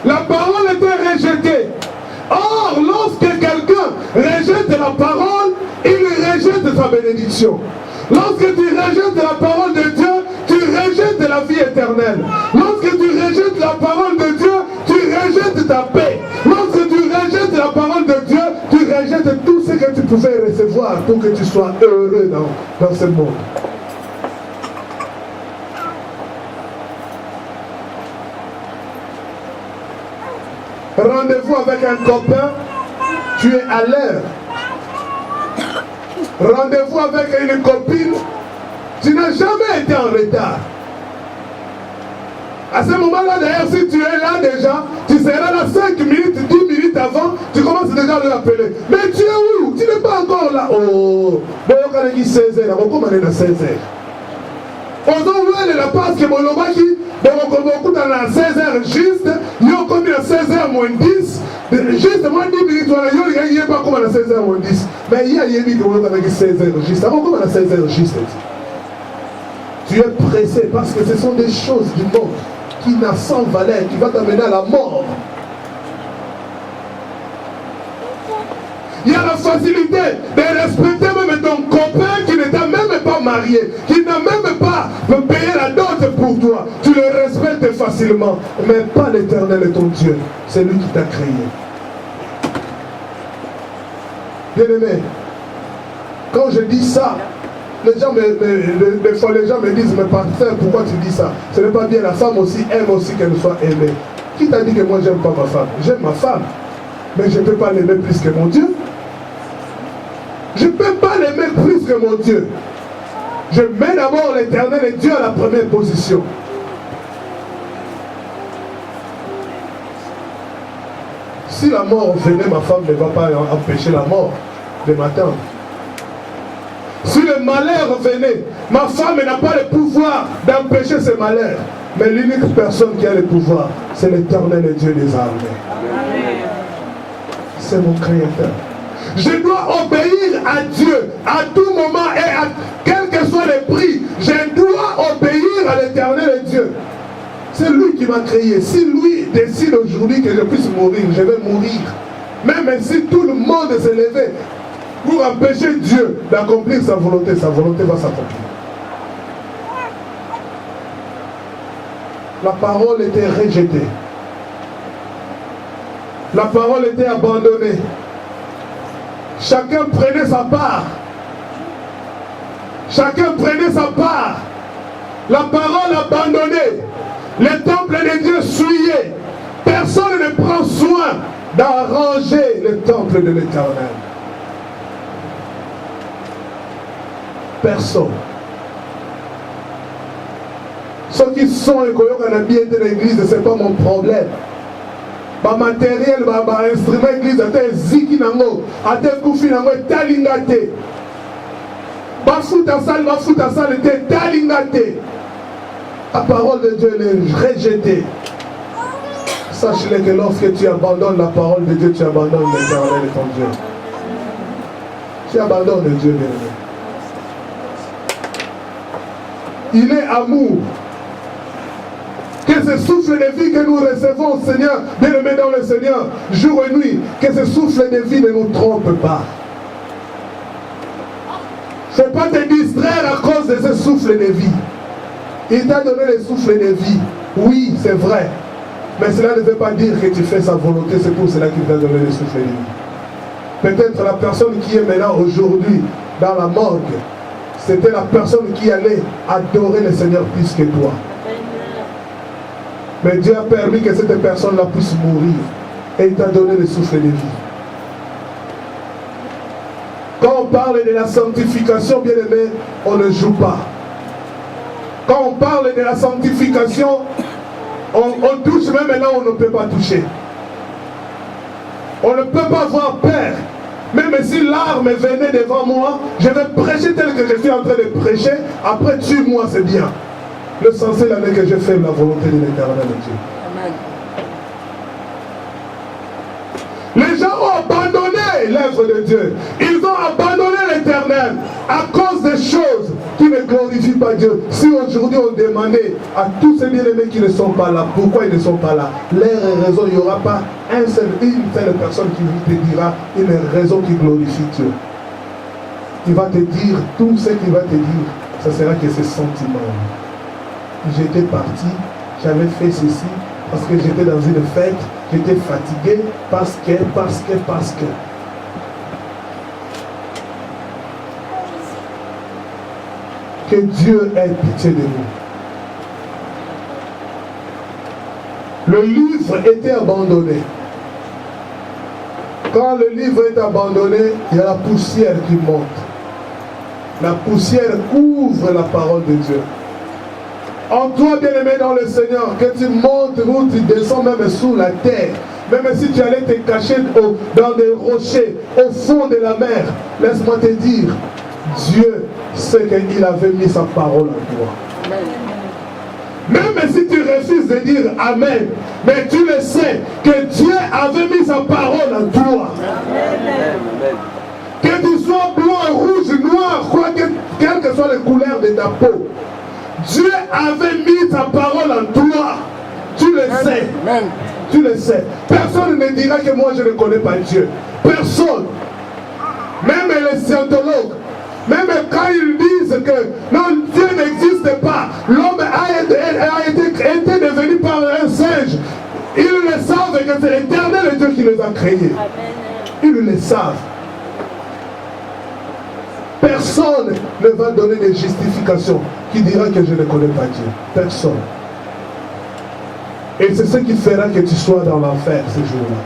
La parole était rejetée. Or, lorsque quelqu'un rejette la parole, il rejette sa bénédiction. Lorsque tu rejettes la parole de Dieu, tu rejettes la vie éternelle. Lorsque tu rejettes la parole de Dieu, tu rejettes ta paix. Lorsque tu rejettes la parole de Dieu, tu rejettes tout ce que tu pouvais recevoir pour que tu sois heureux dans ce monde. Rendez-vous avec un copain, tu es à l'heure. Rendez-vous avec une copine, tu n'as jamais été en retard. À ce moment-là, d'ailleurs, si tu es là déjà, tu seras là 5 minutes, 10 minutes avant, tu commences déjà à l'appeler. Mais tu es où? Tu n'es pas encore là. Oh, bon, quand il dit 16h, comment on est à 16h? Aujourd'hui, il a pas ce que mon loma qui, beaucoup dans la 16h juste, il y a comme à 16h moins 10, juste moins 10 minutes, il n'y a pas comme à 16h moins 10. Mais il y a dit que vous avez 16h juste, avant comme à 16h juste. Tu es pressé parce que ce sont des choses du monde qui n'a sans valeur, qui va t'amener à la mort. Il y a la facilité de respecter même ton copain qui ne t'a même pas marié, qui n'a même pas payé la dot pour toi. Tu le respectes facilement, mais pas l'Éternel est ton Dieu. C'est lui qui t'a créé. Bien-aimé, quand je dis ça, les gens des fois les gens me disent, mais pasteur, pourquoi tu dis ça? Ce n'est pas bien, la femme aussi aime aussi qu'elle soit aimée. Qui t'a dit que moi j'aime pas ma femme? J'aime ma femme, mais je ne peux pas l'aimer plus que mon Dieu. Je ne peux pas l'aimer plus que mon Dieu. Je mets d'abord l'Éternel et Dieu à la première position. Si la mort venait, ma femme ne va pas empêcher la mort le matin. Si le malheur venait, ma femme n'a pas le pouvoir d'empêcher ce malheur. Mais l'unique personne qui a le pouvoir, c'est l'Éternel et Dieu des armées. C'est mon Créateur. Je dois obéir à Dieu à tout moment et à quel que soit le prix. Je dois obéir à l'Éternel et Dieu. C'est lui qui m'a créé. Si lui décide aujourd'hui que je puisse mourir, je vais mourir. Même si tout le monde s'est levé pour empêcher Dieu d'accomplir sa volonté va s'accomplir. La parole était rejetée. La parole était abandonnée. Chacun prenait sa part. Chacun prenait sa part. La parole abandonnée. Le temple de Dieu souillé. Personne ne prend soin d'arranger le temple de l'Éternel. Personne. Ceux qui sont bien de l'église, ce n'est pas mon problème. Ma matériel, ma instrument église, ate ziki nango, ate koufi nango, talingate. Ma foute à salle, était talingate. La parole de Dieu est rejetée. Sache-le que lorsque tu abandonnes la parole de Dieu, tu abandonnes l'Éternel de ton Dieu. Tu abandonnes Dieu, bien-aimé. Il est amour. Que ce souffle de vie que nous recevons, Seigneur, bien-aimé dans le Seigneur, jour et nuit, que ce souffle de vie ne nous trompe pas. Il ne faut pas te distraire à cause de ce souffle de vie. Il t'a donné le souffle de vie. Oui, c'est vrai. Mais cela ne veut pas dire que tu fais sa volonté. C'est pour cela qu'il t'a donné le souffle de vie. Peut-être la personne qui est maintenant aujourd'hui dans la morgue, c'était la personne qui allait adorer le Seigneur plus que toi. Mais Dieu a permis que cette personne-là puisse mourir. Et il t'a donné le souffle de vie. Quand on parle de la sanctification, bien aimé, on ne joue pas. Quand on parle de la sanctification, on touche même là où on ne peut pas toucher. On ne peut pas avoir peur. Même si l'arme venait devant moi, je vais prêcher tel que je suis en train de prêcher. Après, tue-moi, c'est bien. L'essentiel est que je fais la volonté de l'Éternel de Dieu. Amen. Les gens ont abandonné l'œuvre de Dieu. Ils ont abandonné l'Éternel. à cause des choses qui ne glorifient pas Dieu. Si aujourd'hui on demandait à tous ces bien-aimés qui ne sont pas là, pourquoi ils ne sont pas là, leur raison, il n'y aura pas une seule personne qui te dira une raison qui glorifie Dieu. Il va te dire, tout ce qu'il va te dire, ça sera que ses sentiments. J'étais parti, j'avais fait ceci, parce que j'étais dans une fête, j'étais fatigué, parce que. Que Dieu ait pitié de nous. Le livre était abandonné. Quand le livre est abandonné, il y a la poussière qui monte. La poussière couvre la parole de Dieu. En toi, bien-aimé dans le Seigneur, que tu montes ou tu descends même sous la terre, même si tu allais te cacher dans des rochers, au fond de la mer, laisse-moi te dire, Dieu sait qu'il avait mis sa parole en toi. Même si tu refuses de dire Amen, mais tu le sais que Dieu avait mis sa parole en toi. Que tu sois blanc, rouge, noir, quelle que soit les couleurs de ta peau, Dieu avait mis sa parole en toi. Tu le sais. Tu le sais. Personne ne dira que moi je ne connais pas Dieu. Personne. Même les scientologues. Même quand ils disent que non, Dieu n'existe pas, l'homme a été devenu par un singe. Ils le savent que c'est l'Éternel Dieu qui les a créés. Ils le savent. Personne ne va donner des justifications qui dira que je ne connais pas Dieu. Personne. Et c'est ce qui fera que tu sois dans l'enfer ce jour-là.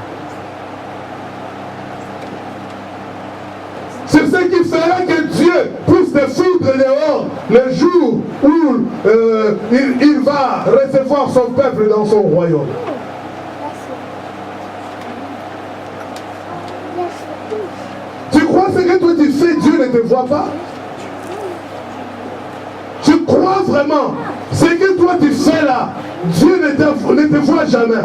C'est ce qui fera que Dieu puisse te foutre dehors le jour où il va recevoir son peuple dans son royaume. Tu crois ce que toi tu fais, Dieu ne te voit pas? Tu crois vraiment ce que toi tu fais là, Dieu ne te voit jamais?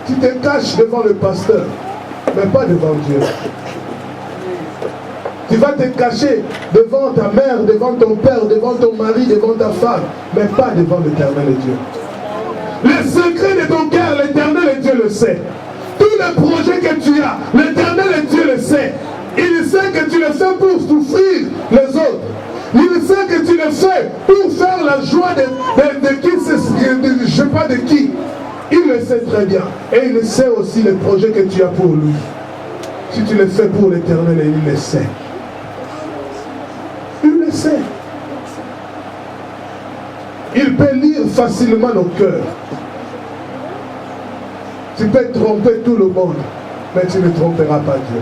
Tu te caches devant le pasteur, mais pas devant Dieu. Tu vas te cacher devant ta mère, devant ton père, devant ton mari, devant ta femme, mais pas devant l'Éternel Dieu. Les secrets de ton cœur, l'Éternel Dieu le sait. Tous les projets que tu as, l'Éternel Dieu le sait. Il sait que tu le fais pour souffrir les autres. Il sait que tu le fais pour faire la joie de qui, je ne sais pas de qui. Il le sait très bien. Et il sait aussi les projets que tu as pour lui. Si tu le fais pour l'Éternel, il le sait. Il le sait. Il peut lire facilement nos cœurs. Tu peux tromper tout le monde, mais tu ne tromperas pas Dieu.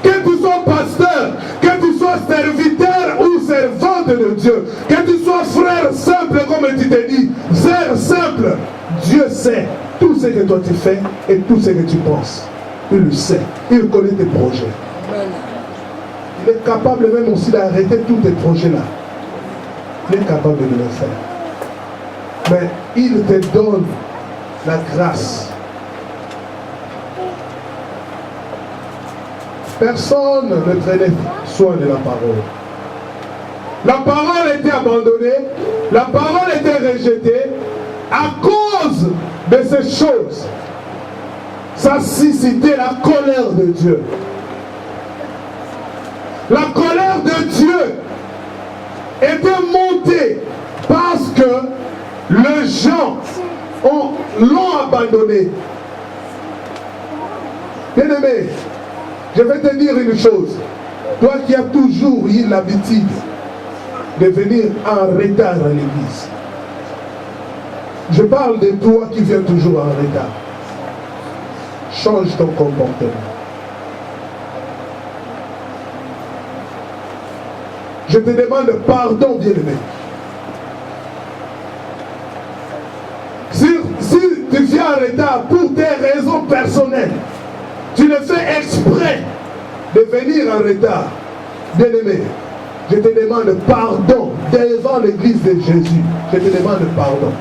Que tu sois pasteur, que tu sois serviteur ou servante de Dieu, que tu sois frère simple comme tu te dis, sœur simple, Dieu sait tout ce que toi tu fais et tout ce que tu penses. Il le sait, il connaît tes projets. Il est capable même aussi d'arrêter tous tes projets-là. Il est capable de le faire. Mais il te donne la grâce. Personne ne prenait soin de la parole. La parole était abandonnée, la parole était rejetée à cause de ces choses. Ça suscitait la colère de Dieu. La colère de Dieu était montée parce que les gens l'ont abandonné. Bien-aimé, je vais te dire une chose. Toi qui as toujours eu l'habitude de venir en retard à l'église. Je parle de toi qui viens toujours en retard. Change ton comportement. Je te demande pardon, bien-aimé. Si tu viens en retard pour tes raisons personnelles, tu le fais exprès de venir en retard, bien-aimé, je te demande pardon devant l'église de Jésus. Je te demande pardon.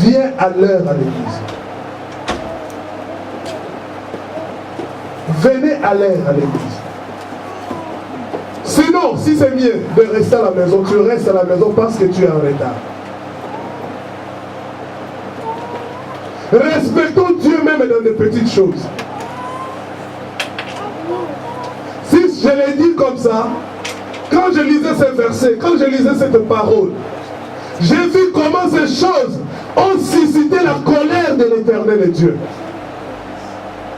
Viens à l'heure à l'église. venez à l'heure à l'église. Sinon, si c'est mieux de rester à la maison, tu restes à la maison parce que tu es en retard. Respectons Dieu même dans des petites choses. Si je l'ai dit comme ça, quand je lisais ces versets, quand je lisais cette parole, j'ai vu comment ces choses ont suscité la colère de l'Éternel Dieu.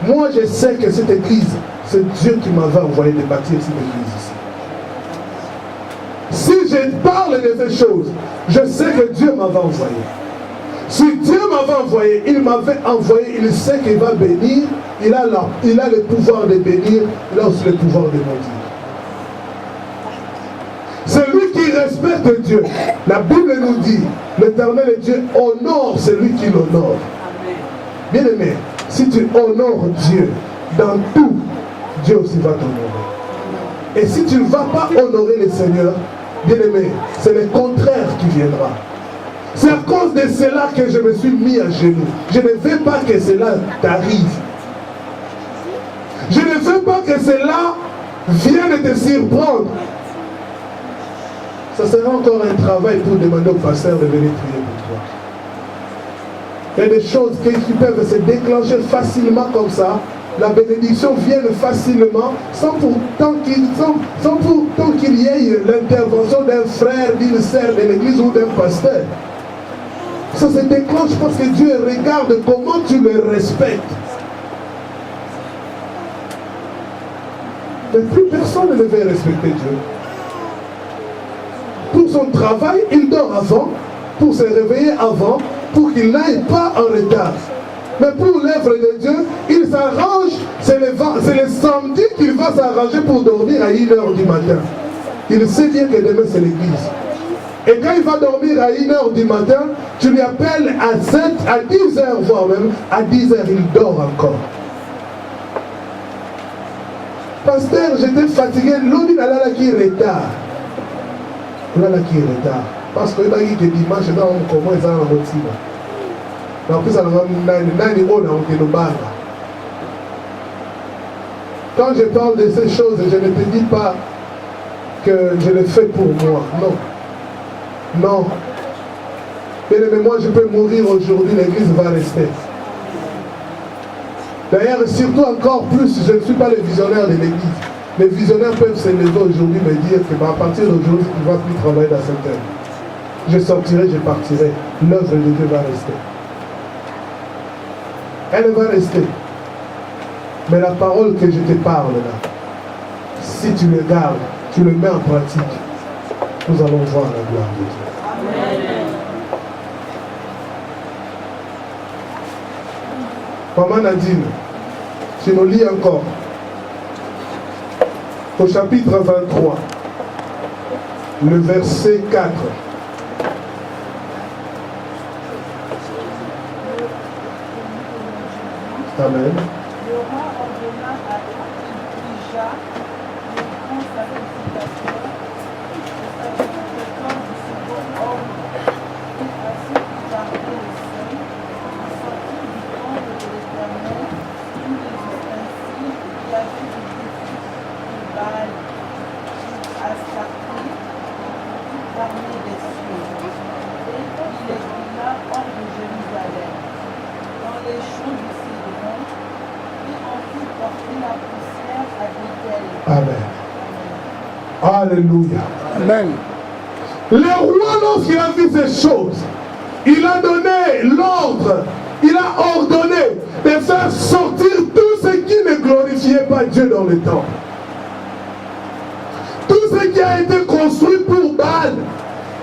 Moi, je sais que cette église, c'est Dieu qui m'avait envoyé de bâtir cette église ici. Si je parle de ces choses, je sais que Dieu m'avait envoyé. Si Dieu m'avait envoyé, il sait qu'il va bénir, il a le pouvoir de bénir, il a aussi le pouvoir de maudire. Celui qui respecte Dieu, la Bible nous dit, l'Éternel Dieu honore celui qui l'honore. Bien aimé, si tu honores Dieu dans tout, Dieu aussi va t'honorer. Et si tu ne vas pas honorer le Seigneur, bien aimé, c'est le contraire qui viendra. C'est à cause de cela que je me suis mis à genoux. Je ne veux pas que cela t'arrive. Je ne veux pas que cela vienne te surprendre. Ça sera encore un travail pour demander au pasteur de venir prier pour toi. Il y a des choses qui peuvent se déclencher facilement comme ça. La bénédiction vient facilement sans pourtant qu'il y ait l'intervention d'un frère, d'une sœur de l'église ou d'un pasteur. Ça se déclenche parce que Dieu regarde comment tu le respectes. Mais plus personne ne veut respecter Dieu. Pour son travail, il dort avant, pour se réveiller avant, pour qu'il n'aille pas en retard. Mais pour l'œuvre de Dieu, il s'arrange, c'est le samedi qu'il va s'arranger pour dormir à 1h du matin. Il sait bien que demain c'est l'église. Et quand il va dormir à 1h du matin, tu lui appelles à 10h, voire même à 10h, il dort encore. Pasteur, j'étais fatigué, l'autre il a qui retard. Il a qui retard. Parce qu'il a dit que dimanche, comment ils ont un motif. Quand je parle de ces choses, je ne te dis pas que je le fais pour moi. Non. Non. Mais moi, je peux mourir aujourd'hui, l'église va rester. D'ailleurs, surtout encore plus, je ne suis pas le visionnaire de l'église. Les visionnaires peuvent se lever aujourd'hui et me dire que à partir d'aujourd'hui, tu ne vas plus travailler dans cette œuvre. Je sortirai, je partirai. L'œuvre de Dieu va rester. Elle va rester. Mais la parole que je te parle là, si tu le gardes, tu le mets en pratique, nous allons voir la gloire de Dieu. Amen. Maman Nadine, tu nous lis encore. Au chapitre 23, le verset 4. Amen. Le roi ordonna à Elijah de prendre sa sacrificateur et sa sacrificateur du second ordre et ainsi garder le seuil, sortir du temple de l'Éternel tous les ustensiles qui avaient été faits de Baal, Astarté, toute l'armée des cieux. Et il les brûla hors de Jérusalem, dans les champs du Cédron, et en fit porter la poussière à Bethel. Amen. Alléluia. Amen. Le roi, lorsqu'il a vu ces choses, il a donné l'ordre, il a ordonné de faire sortir tout ce qui ne glorifiait pas Dieu dans le temple. Tout ce qui a été construit pour Baal,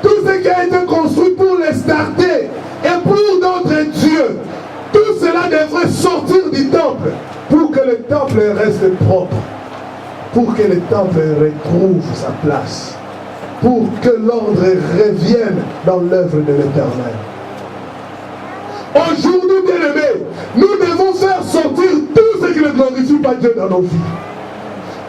tout ce qui a été construit pour les Astarté et pour d'autres dieux, tout cela devrait sortir du temple pour que le temple reste propre, pour que le temple retrouve sa place, pour que l'ordre revienne dans l'œuvre de l'Éternel. Aujourd'hui, bien-aimés, nous devons faire sortir tout ce qui ne glorifie pas Dieu dans nos vies.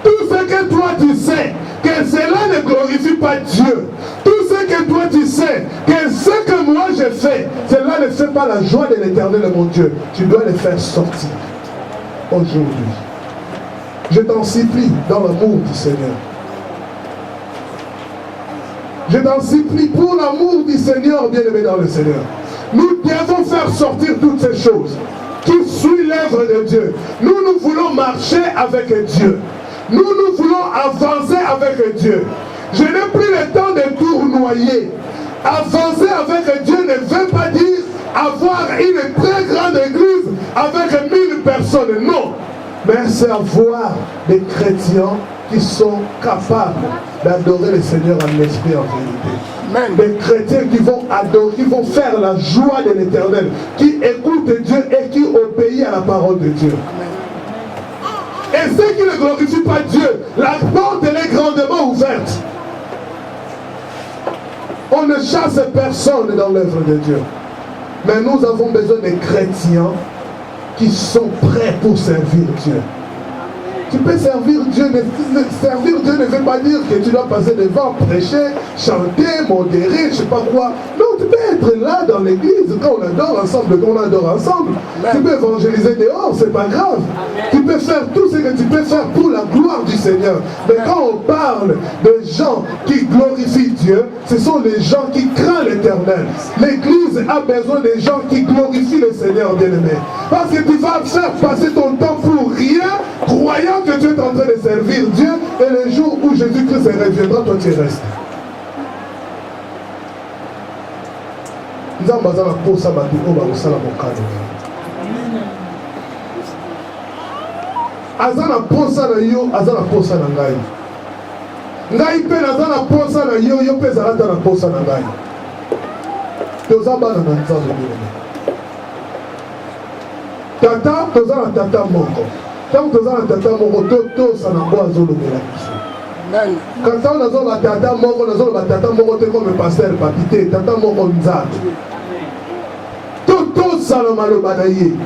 Tout ce que toi tu sais que cela ne glorifie pas Dieu. Tout ce que toi tu sais que ce que moi j'ai fait, cela ne fait pas la joie de l'Éternel mon Dieu. Tu dois le faire sortir aujourd'hui. Je t'en supplie dans l'amour du Seigneur. Je t'en supplie pour l'amour du Seigneur, bien-aimé dans le Seigneur. Nous devons faire sortir toutes ces choses qui suivent l'œuvre de Dieu. Nous voulons marcher avec Dieu. Nous voulons avancer avec Dieu. Je n'ai plus le temps de tournoyer. Avancer avec Dieu ne veut pas dire avoir une très grande église avec 1000 personnes. Non. Mais c'est avoir des chrétiens qui sont capables d'adorer le Seigneur en esprit et en vérité. Amen. Des chrétiens qui vont adorer, qui vont faire la joie de l'Éternel, qui écoutent Dieu et qui obéissent à la parole de Dieu. Amen. Et ceux qui ne glorifient pas Dieu, la porte elle est grandement ouverte. On ne chasse personne dans l'œuvre de Dieu. Mais nous avons besoin de chrétiens qui sont prêts pour servir Dieu. Tu peux servir Dieu, servir Dieu ne veut pas dire que tu dois passer devant, prêcher, chanter, modérer, je ne sais pas quoi. Non, tu peux être là dans l'église, quand on adore ensemble, Amen. Tu peux évangéliser dehors, c'est pas grave. Amen. Tu peux faire tout ce que tu peux faire pour la gloire du Seigneur. Mais quand on parle de gens qui glorifient Dieu, ce sont les gens qui craignent l'Éternel. L'église a besoin des gens qui glorifient le Seigneur, bien-aimé. Parce que tu vas faire passer ton temps pour rien, croyant que tu es en train de servir Dieu, et le jour où Jésus-Christ reviendra, toi tu restes. Nous avons besoin de pour ça, azana posa na yo, azana posa na ngai. Ngai pe nazana posa na yo, yo pe zalata na posa na ngai. Tozaba na nzambe bien. Tata, tozana tata moko. Tant que nous tata moko to ça n'a pas azolobela biso. Quand on a zola tata moko, on a tata moko te comme pasteur papité, tata moko nzat. To ça na maloba na ye.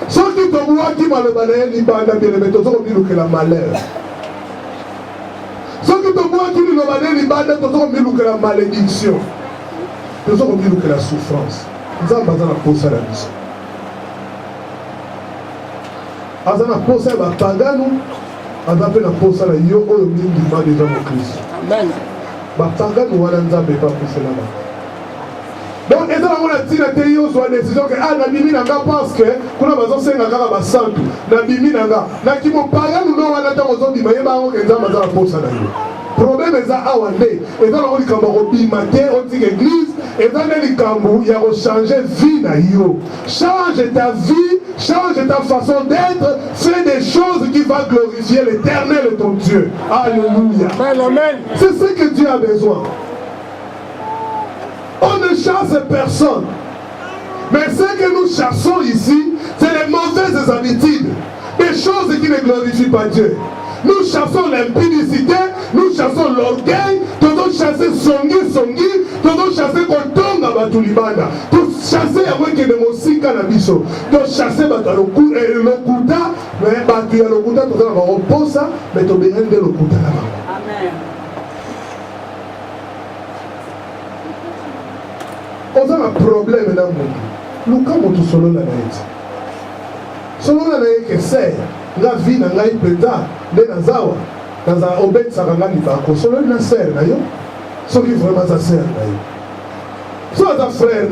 Soki to bua ki maloba na ye libanda bien mais to zo biluke la malheur. Soki to bua ki maloba na ye libanda to zo biluke la malédiction. To zo biluke la souffrance. Nzamba za na posa la biso. Azana posa ba pagano, azape na posa la yo oyo mingi ma déjà au Christ. Amen. Ba pagano wana nzambe pa kusela ba. Donc ezala mona tina te yo so décision que na bimi nanga parce que kuna bazo senga kaka ba santu na bimi nanga na kimo pagano no wana ta ozo bima yeba ngo nzambe azala posa na yo. Problème eza awande ezala ngo likamba ko bima te o tika église ezala likambo ya ko changer vie na yo. Change ta vie. Change ta façon d'être, fais des choses qui vont glorifier l'Éternel et ton Dieu. Alléluia. Amen. C'est ce que Dieu a besoin. On ne chasse personne. Mais ce que nous chassons ici, c'est les mauvaises habitudes. Des choses qui ne glorifient pas Dieu. Nous chassons l'impudicité, nous chassons l'orgueil, nous chassons songi, nous chassons Kotonga Batulibanda, nous chassons avec les Mosika Nabiso, nous chassons Lokuta, mais Batuya Lokuta, nous avons reposa, mais nous avons de Lokuta. Amen. On a un problème dans le monde. Nous avons tout solo la naïte. Solo la naïte que c'est. La vie n'a pas été de Nazawa, dans un objet de Sarangani Bako, sur le Nasser, ce qui est vraiment sa sœur. Soit un frère,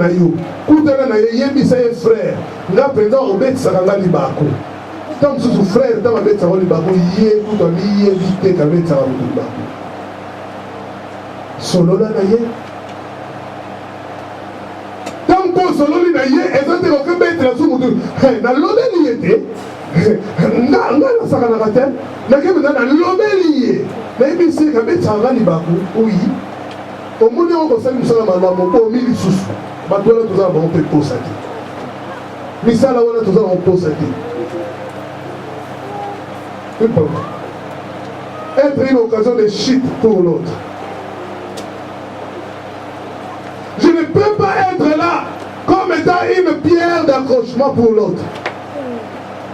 Koutana Yébissa est frère, n'a pas été objet de Sarangani Bako. Tant que ce frère, tant que tu as dit Bako, il y a tout un billet vite qu'avec Sarangani Bako. Solo la naïe. Tant que solo la naïe, et ça te recommande la soumoudou. Dans l'odé n'y était. Nga na saka na kate na kebe na lobeli na ibisi ka betanga ni baku oui omoni o sala misala malamu ko mili susu batwala tozala ba on posa ti misala wana tozala on posa ti être une occasion de chute pour l'autre. Je ne peux pas être là comme étant une pierre d'accrochement pour l'autre.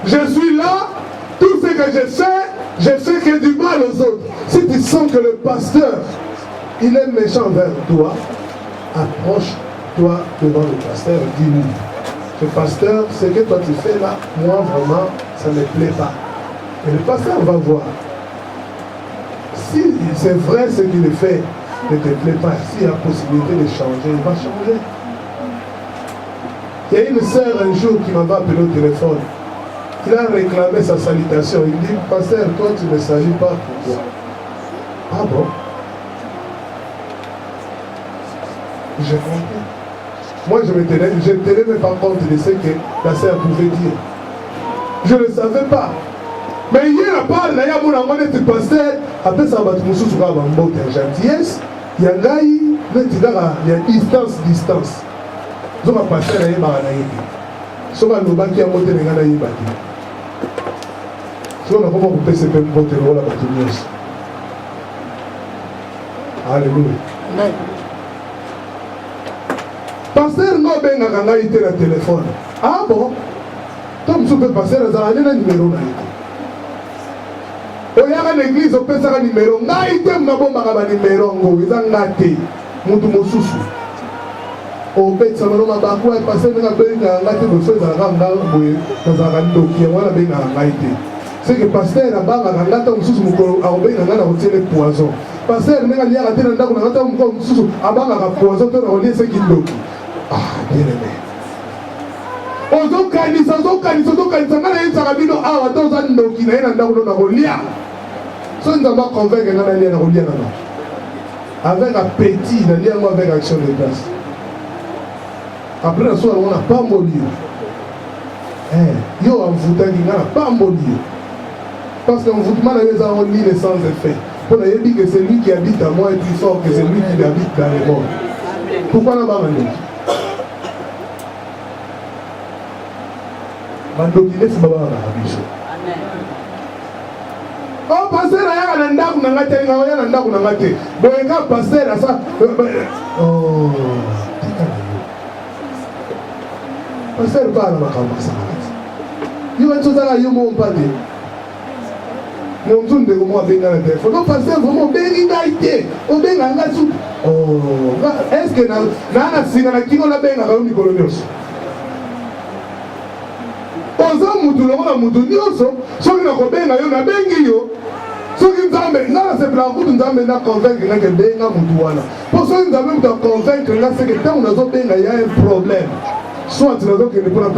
Je suis là, tout ce que je fais que du mal aux autres. Si tu sens que le pasteur, il est méchant vers toi, approche-toi devant le pasteur et dis-lui, le pasteur, ce que toi tu fais là, moi vraiment, ça ne me plaît pas. Et le pasteur va voir. Si c'est vrai ce qu'il fait, ne te plaît pas, s'il y a possibilité de changer, il va changer. Il y a une sœur un jour qui m'avait appelé au téléphone. Il a réclamé sa salutation. Il dit, pasteur, toi tu ne me salues pas, pourquoi? Ah bon? J'ai compris. Moi je ne tenais même pas compte de ce que la sœur pouvait dire. Je ne savais pas. Mais hier, à part, il y a un pasteur, après ça, il y a une gentillesse, il y a une distance. Je vais passer à la so ba loba ki ya mote nga na yiba ti so na ko ko pese pe mote rola ba ti nyos. Alléluia. Amen. Pasteur no benga nga ite na téléphone. Ah bon? Tom soupe pasteur za ana numéro na ite. Oya ka l'église opesa ka numéro nga ite mabomba ka ba numéro ngo eza ngate mutu mosusu. Au fait, ça m'a dit que passer dans la pays dans la tête de feu dans la gambe dans la gambe qui est voilà bien en Haïti. C'est que passer là-bas dans la tête de sous mon corps, au bien dans la route les poisons. Passer mais il y a la tête dans la tête de mon corps sous avant la poison dans la lieu c'est qui l'eau. Ah bien aimé. Ozo kanisa na yinsa kabino awa toza ndoki na yena ndako na kolia. So nza ba convaincre na lia na kolia na. Avec appétit, na lia avec action de grâce. Après la soirée, on n'a pas molli. Yo, on vous dit qu'on n'a pas molli. Parce qu'on vous demande à les sans effet. Pour dire que c'est lui qui habite à moi est plus fort que c'est lui qui habite dans les morts. Pourquoi on n'a pas molli? Mandokiné, c'est pas la biche. Oh, passer à la nanda, on a gâté, on a gâté. Bon, il y a passer à ça. Oh, pasteur parle à il va tout à l'heure, mon père. Mon tour de moi, bien dans le téléphone. Non, pasteur, vraiment, bien égalité. On bien dans la soupe. Oh, est-ce que Nana Singana qui on a bien dans le colonios? Ozo Moutoulo, on a Moutouloso, ceux qui n'ont pas bien, on a bien yo. Ceux qui nous amènent, là, c'est pour nous amèner à convaincre que bien dans Moutouana. Pour ceux qui nous amènent à convaincre que là, c'est que tant on a bien, il y a un problème. Soit tu n'as donc une bonne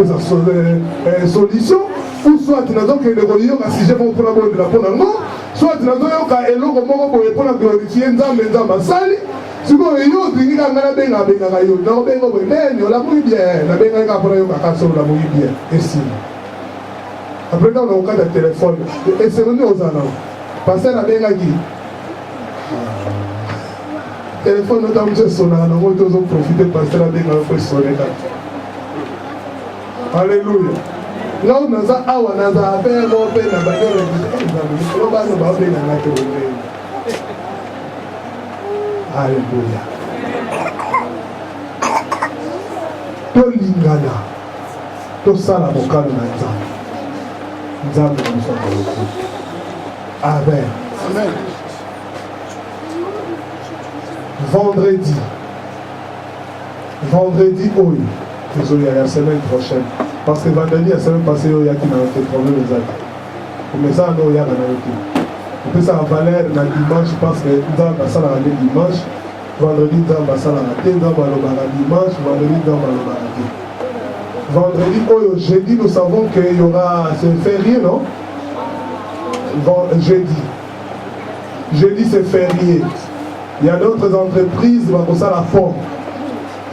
solution, ou soit tu n'as donc une religion qui si j'ai mon problème de la bonne mort, soit tu n'as donc un élo comme moi pour répondre à glorifier Nzamba Sali. Si vous avez yo dingi ka ngana benga benga yo, na benga bo men yo la muy bien, na benga ka pour yo ka kaso la muy bien. Et si après quand on a un téléphone, et c'est venu aux annonces. Passer la benga qui téléphone notamment c'est sonné, on a tous profité passer la benga pour sonner. Alléluia. Là où nous avons fait un peu de bagnole, nous avons fait alléluia. To lingana. To sala mokalo na nzambe. Nzambe nous sommes. Amen. Amen. Vendredi, oui. Désolé, la semaine prochaine. Parce que vendredi, la semaine passée, il y a qui n'a pas de problème les autres. Mais ça, non, il y a un autre. On peut ça Valère le dimanche parce que nous avons ça le dimanche. Vendredi, nous avons ça le dimanche. Vendredi, nous avons le vendredi, jeudi, nous savons qu'il y aura. C'est férié, non? Jeudi, c'est férié. Il y a d'autres entreprises qui vont ça la pomme.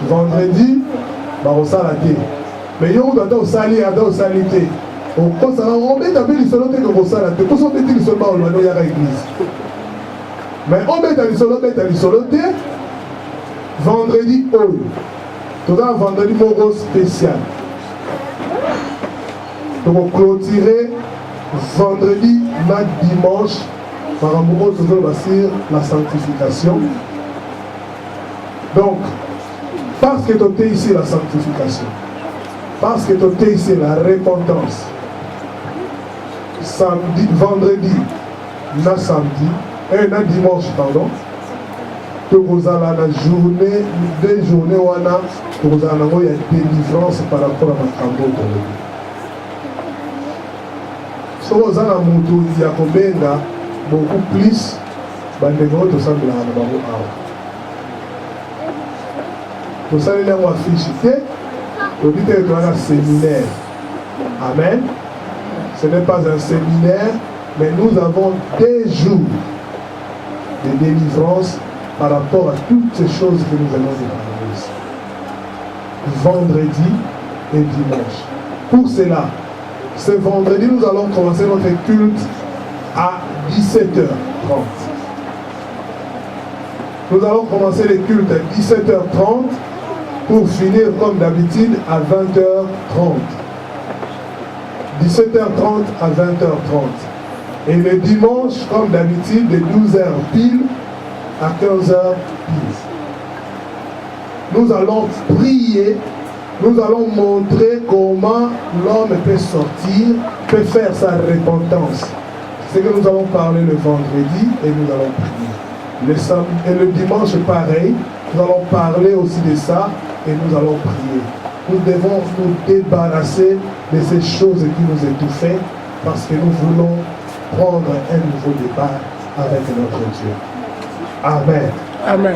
Vendredi, on va la thé. Mais il y a un sali, il y a un salité. On met un peu les solos que vous savez, parce qu'on met les solos dans l'église. Mais on met les solos, vendredi, tout un vendredi spécial. Donc on clôturer vendredi, dimanche, par rapport à la sanctification. Donc, parce que tu es ici la sanctification, parce que tu es ici la repentance, samedi, vendredi, na samedi, et na dimanche, pardon, tu vous allez la journée, des journées où vous allez la délivrance par rapport à ma campagne. soki oza na moto ya kobenga beaucoup plus bandeko oyo tosangelaka na bango awa tosaleli yango afishe te tobi te toyaka séminaire. Amen. Ce n'est pas un séminaire, mais nous avons des jours de délivrance par rapport à toutes ces choses que nous allons découvrir ici. Vendredi et dimanche. Pour cela, ce vendredi, nous allons commencer notre culte à 17h30. Nous allons commencer le culte à 17h30 pour finir comme d'habitude à 20h30. 17h30 à 20h30. Et le dimanche, comme d'habitude, de 12h pile à 15h pile. Nous allons prier, nous allons montrer comment l'homme peut sortir, peut faire sa repentance. C'est ce que nous allons parler le vendredi et nous allons prier. Et le dimanche, pareil, nous allons parler aussi de ça et nous allons prier. Nous devons nous débarrasser de ces choses qui nous étouffaient parce que nous voulons prendre un nouveau départ avec notre Dieu. Amen. Amen.